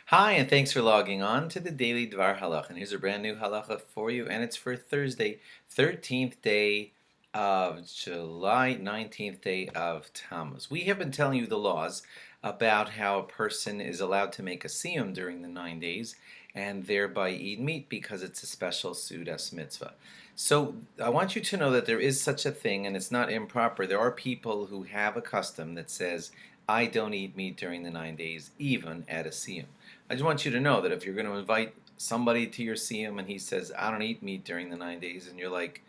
Hi, and thanks for logging on to the Daily DVAR Halacha. And here's a brand new halacha for you, and it's for Thursday, 13th day of July, 19th day of Tamuz. We have been telling you the laws about how a person is allowed to make a siyum during the 9 days and thereby eat meat because it's a special Sudas mitzvah. So I want you to know that there is such a thing, and it's not improper. There are people who have a custom that says, I don't eat meat during the 9 days, even at a siyum. I just want you to know that if you're going to invite somebody to your siyum and he says, I don't eat meat during the 9 days, and you're like,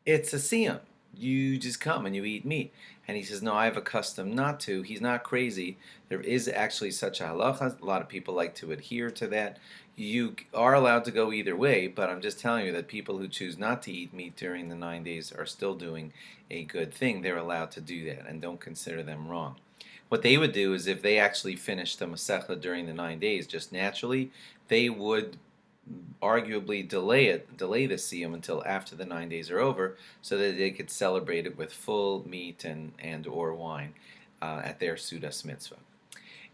it's a siyum. You just come and you eat meat. And he says, no, I have a custom not to. He's not crazy. There is actually such a halacha. A lot of people like to adhere to that. You are allowed to go either way, but I'm just telling you that people who choose not to eat meat during the 9 days are still doing a good thing. They're allowed to do that, and don't consider them wrong. What they would do is if they actually finished the Masechta during the 9 days, just naturally, they would arguably delay the siyum until after the 9 days are over, so that they could celebrate it with full meat and or wine at their Sudas mitzvah.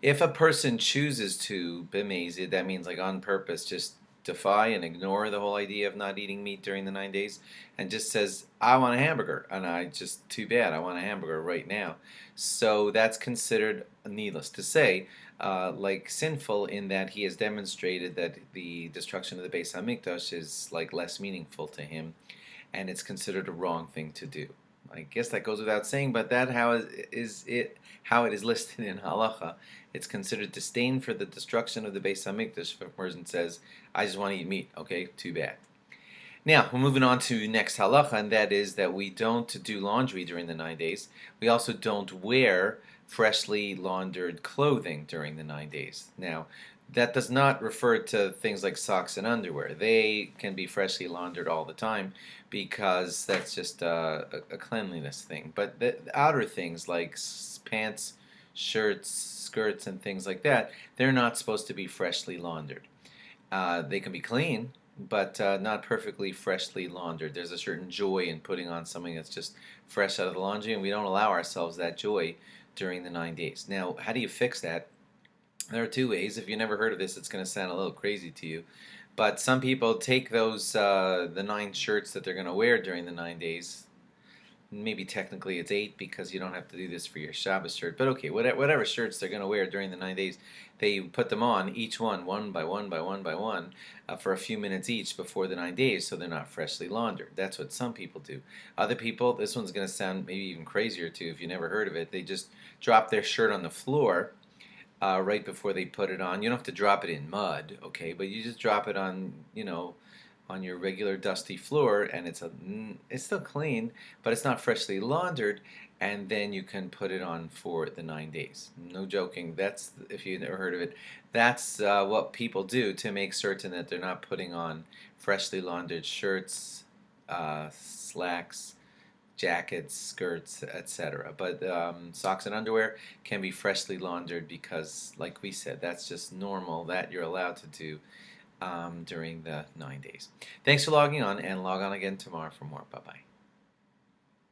If a person chooses to b'mezid, that means like on purpose, just defy and ignore the whole idea of not eating meat during the 9 days, and just says, I want a hamburger, and I just, too bad, I want a hamburger right now. So that's considered, needless to say, like sinful in that he has demonstrated that the destruction of the Beis Hamikdash is like less meaningful to him, and it's considered a wrong thing to do. I guess that goes without saying, but that how it is listed in halacha. It's considered disdain for the destruction of the Beis Hamikdash. If a person says, "I just want to eat meat," okay, too bad. Now we're moving on to next halacha, and that is that we don't do laundry during the 9 days. We also don't wear freshly laundered clothing during the 9 days. Now, that does not refer to things like socks and underwear. They can be freshly laundered all the time because that's just a cleanliness thing. But the outer things like pants, shirts, skirts, and things like that, they're not supposed to be freshly laundered. They can be clean, but not perfectly freshly laundered. There's a certain joy in putting on something that's just fresh out of the laundry, and we don't allow ourselves that joy during the 9 days. Now, how do you fix that? There are two ways. If you never heard of this, it's going to sound a little crazy to you. But some people take those, the 9 shirts that they're going to wear during the 9 days. Maybe technically it's 8 because you don't have to do this for your Shabbos shirt. But okay, whatever shirts they're going to wear during the 9 days, they put them on, each one by one by one by one, for a few minutes each before the 9 days, so they're not freshly laundered. That's what some people do. Other people, this one's going to sound maybe even crazier too if you never heard of it, they just drop their shirt on the floor right before they put it on. You don't have to drop it in mud, okay, but you just drop it on, on your regular dusty floor, and it's still clean, but it's not freshly laundered, and then you can put it on for the 9 days. No joking. That's, if you've never heard of it, that's what people do to make certain that they're not putting on freshly laundered shirts, slacks, jackets, skirts, etc. But socks and underwear can be freshly laundered because, like we said, that's just normal that you're allowed to do during the 9 days. Thanks for logging on, and log on again tomorrow for more. Bye-bye.